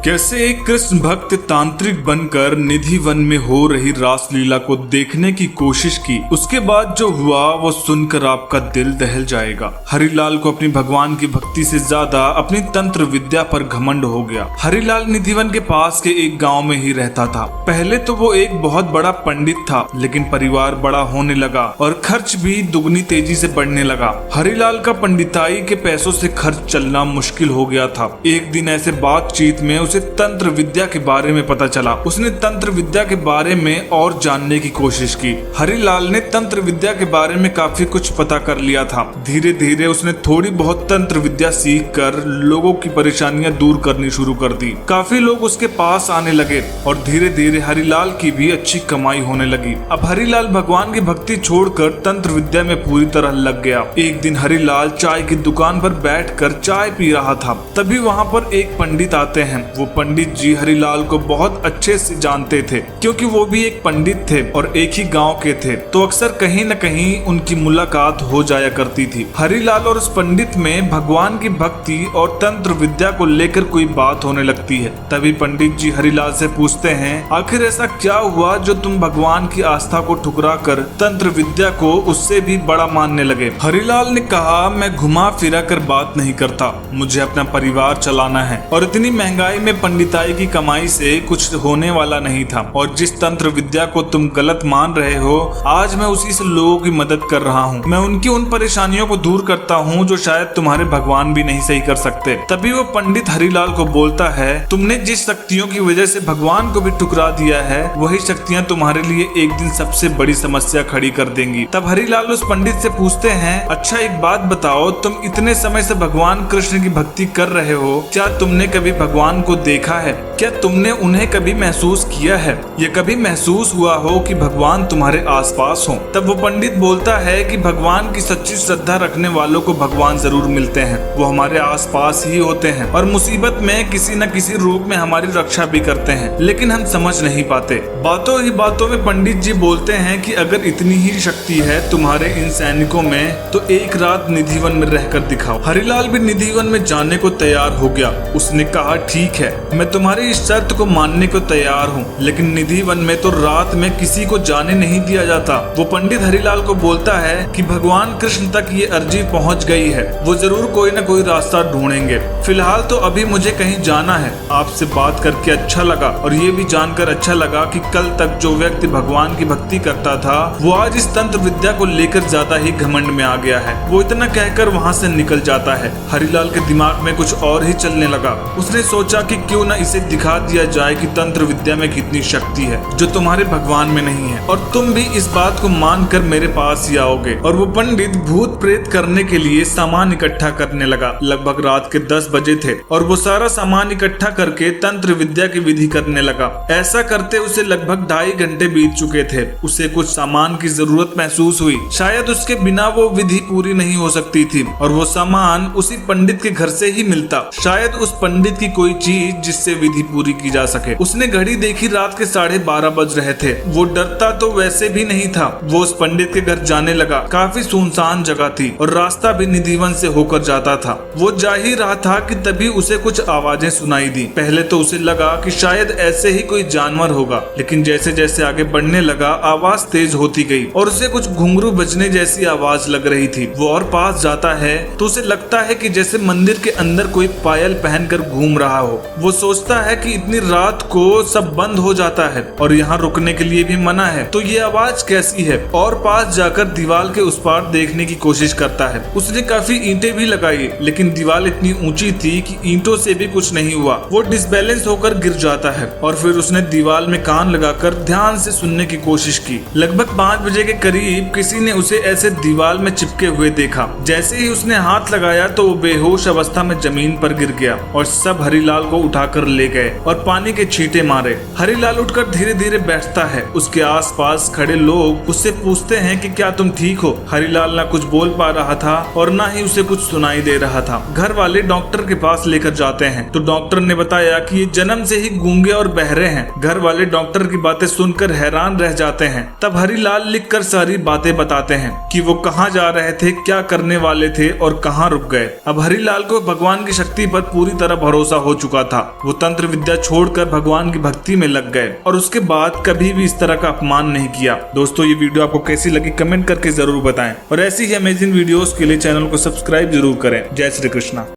कैसे एक कृष्ण भक्त तांत्रिक बनकर निधि वन में हो रही रासलीला को देखने की कोशिश की, उसके बाद जो हुआ वो सुनकर आपका दिल दहल जाएगा। हरिलाल को अपनी भगवान की भक्ति से ज्यादा अपनी तंत्र विद्या पर घमंड हो गया। हरिलाल निधिवन के पास के एक गांव में ही रहता था। पहले तो वो एक बहुत बड़ा पंडित था, लेकिन परिवार बड़ा होने लगा और खर्च भी दुगनी तेजी से बढ़ने लगा। हरिलाल का पंडिताई के पैसों से खर्च चलना मुश्किल हो गया था। एक दिन ऐसे बातचीत में उसे तंत्र विद्या के बारे में पता चला। उसने तंत्र विद्या के बारे में और जानने की कोशिश की। हरिलाल ने तंत्र विद्या के बारे में काफी कुछ पता कर लिया था। धीरे धीरे उसने थोड़ी बहुत तंत्र विद्या सीख कर लोगों की परेशानियां दूर करनी शुरू कर दी। काफी लोग उसके पास आने लगे और धीरे धीरे हरिलाल की भी अच्छी कमाई होने लगी। अब हरिलाल भगवान की भक्ति छोड़कर तंत्र विद्या में पूरी तरह लग गया। एक दिन हरिलाल चाय की दुकान पर बैठकर चाय पी रहा था। तभी वहाँ पर एक पंडित आते हैं। वो पंडित जी हरिलाल को बहुत अच्छे से जानते थे, क्योंकि वो भी एक पंडित थे और एक ही गांव के थे, तो अक्सर कहीं न कहीं उनकी मुलाकात हो जाया करती थी। हरिलाल और उस पंडित में भगवान की भक्ति और तंत्र विद्या को लेकर कोई बात होने लगती है। तभी पंडित जी हरिलाल से पूछते हैं, आखिर ऐसा क्या हुआ जो तुम भगवान की आस्था को ठुकरा कर तंत्र विद्या को उससे भी बड़ा मानने लगे? हरिलाल ने कहा, मैं घुमा फिरा कर बात नहीं करता, मुझे अपना परिवार चलाना है और इतनी महंगाई में पंडिताई की कमाई से कुछ होने वाला नहीं था। और जिस तंत्र विद्या को तुम गलत मान रहे हो, आज मैं उसी से लोगों की मदद कर रहा हूँ। मैं उनकी उन परेशानियों को दूर करता हूँ जो शायद तुम्हारे भगवान भी नहीं सही कर सकते। तभी वो पंडित हरिलाल को बोलता है, तुमने जिस शक्तियों की वजह से भगवान को भी ठुकरा दिया है, वही शक्तियाँ तुम्हारे लिए एक दिन सबसे बड़ी समस्या खड़ी कर देंगी। तब हरिलाल उस पंडित से पूछते हैं, अच्छा एक बात बताओ, तुम इतने समय से भगवान कृष्ण की भक्ति कर रहे हो, क्या तुमने कभी भगवान को देखा है? क्या तुमने उन्हें कभी महसूस किया है? ये कभी महसूस हुआ हो कि भगवान तुम्हारे आसपास हो? तब वो पंडित बोलता है कि भगवान की सच्ची श्रद्धा रखने वालों को भगवान जरूर मिलते हैं, वो हमारे आसपास ही होते हैं और मुसीबत में किसी न किसी रूप में हमारी रक्षा भी करते हैं, लेकिन हम समझ नहीं पाते। बातों ही बातों में पंडित जी बोलते हैं कि अगर इतनी ही शक्ति है तुम्हारे इन सैनिकों में, तो एक रात निधिवन में रहकर दिखाओ। हरिलाल भी निधिवन में जाने को तैयार हो गया। उसने कहा, ठीक है, मैं तुम्हारी इस शर्त को मानने को तैयार हूँ, लेकिन निधिवन में तो रात में किसी को जाने नहीं दिया जाता। वो पंडित हरिलाल को बोलता है कि भगवान कृष्ण तक ये अर्जी पहुँच गई है, वो जरूर कोई न कोई रास्ता ढूंढेंगे। फिलहाल तो अभी मुझे कहीं जाना है। आपसे बात करके अच्छा लगा और ये भी जानकर अच्छा लगा कि कल तक जो व्यक्ति भगवान की भक्ति करता था, वो आज इस तंत्र विद्या को लेकर ज्यादा ही घमंड में आ गया है। वो इतना कहकर वहाँ से निकल जाता है। हरिलाल के दिमाग में कुछ और ही चलने लगा। उसने सोचा कि क्यों न इसे दिखा दिया जाए कि तंत्र विद्या में कितनी शक्ति है जो तुम्हारे भगवान में नहीं है, और तुम भी इस बात को मानकर मेरे पास ही आओगे। और वो पंडित भूत प्रेत करने के लिए सामान इकट्ठा करने लगा। लगभग रात के 10 बजे थे और वो सारा सामान इकट्ठा करके तंत्र विद्या की विधि करने लगा। ऐसा करते उसे लगभग 2.5 घंटे बीत चुके थे। उसे कुछ सामान की जरूरत महसूस हुई। शायद उसके बिना वो विधि पूरी नहीं हो सकती थी और वो सामान उसी पंडित के घर से ही मिलता। शायद उस पंडित की कोई चीज जिससे विधि पूरी की जा सके। उसने घड़ी देखी, रात के 12:30 बज रहे थे। वो डरता तो वैसे भी नहीं था। वो उस पंडित के घर जाने लगा। काफी सुनसान जगह थी और रास्ता भी निधिवन से होकर जाता था। वो जा ही रहा था कि तभी उसे कुछ आवाजें सुनाई दी। पहले तो उसे लगा कि शायद ऐसे ही कोई जानवर होगा, लेकिन जैसे जैसे आगे बढ़ने लगा आवाज तेज होती गई और उसे कुछ घुंघरू बजने जैसी आवाज लग रही थी। वो और पास जाता है तो उसे लगता है कि जैसे मंदिर के अंदर कोई पायल पहनकर घूम रहा हो। वो सोचता है कि इतनी रात को सब बंद हो जाता है और यहाँ रुकने के लिए भी मना है, तो ये आवाज कैसी है? और पास जाकर दीवार के उस पार देखने की कोशिश करता है। उसने काफी ईंटें भी लगाई, लेकिन दीवार इतनी ऊंची थी कि ईंटों से भी कुछ नहीं हुआ। वो डिसबैलेंस होकर गिर जाता है और फिर उसने दीवार में कान लगाकर ध्यान से सुनने की कोशिश की। लगभग 5 बजे के करीब किसी ने उसे ऐसे दीवार में चिपके हुए देखा। जैसे ही उसने हाथ लगाया तो वो बेहोश अवस्था में जमीन पर गिर गया और सब हरिलाल को उठाकर ले गए और पानी के छींटे मारे। हरिलाल उठकर धीरे धीरे बैठता है उसके आसपास खड़े लोग उससे पूछते हैं कि क्या तुम ठीक हो। हरिलाल ना कुछ बोल पा रहा था और ना ही उसे कुछ सुनाई दे रहा था। घर वाले डॉक्टर के पास लेकर जाते हैं तो डॉक्टर ने बताया कि ये जन्म से ही गूंगे और बहरे हैं। घर वाले डॉक्टर की बातें सुनकर हैरान रह जाते हैं। तब हरिलाल लिखकर सारी बातें बताते हैं कि वो कहाँ जा रहे थे, क्या करने वाले थे और कहाँ रुक गए। अब हरिलाल को भगवान की शक्ति पर पूरी तरह भरोसा हो चुका था। वो तंत्र विद्या छोड़कर भगवान की भक्ति में लग गए और उसके बाद कभी भी इस तरह का अपमान नहीं किया। दोस्तों, ये वीडियो आपको कैसी लगी कमेंट करके जरूर बताएं और ऐसी ही अमेजिंग वीडियोस के लिए चैनल को सब्सक्राइब जरूर करें। जय श्री कृष्णा।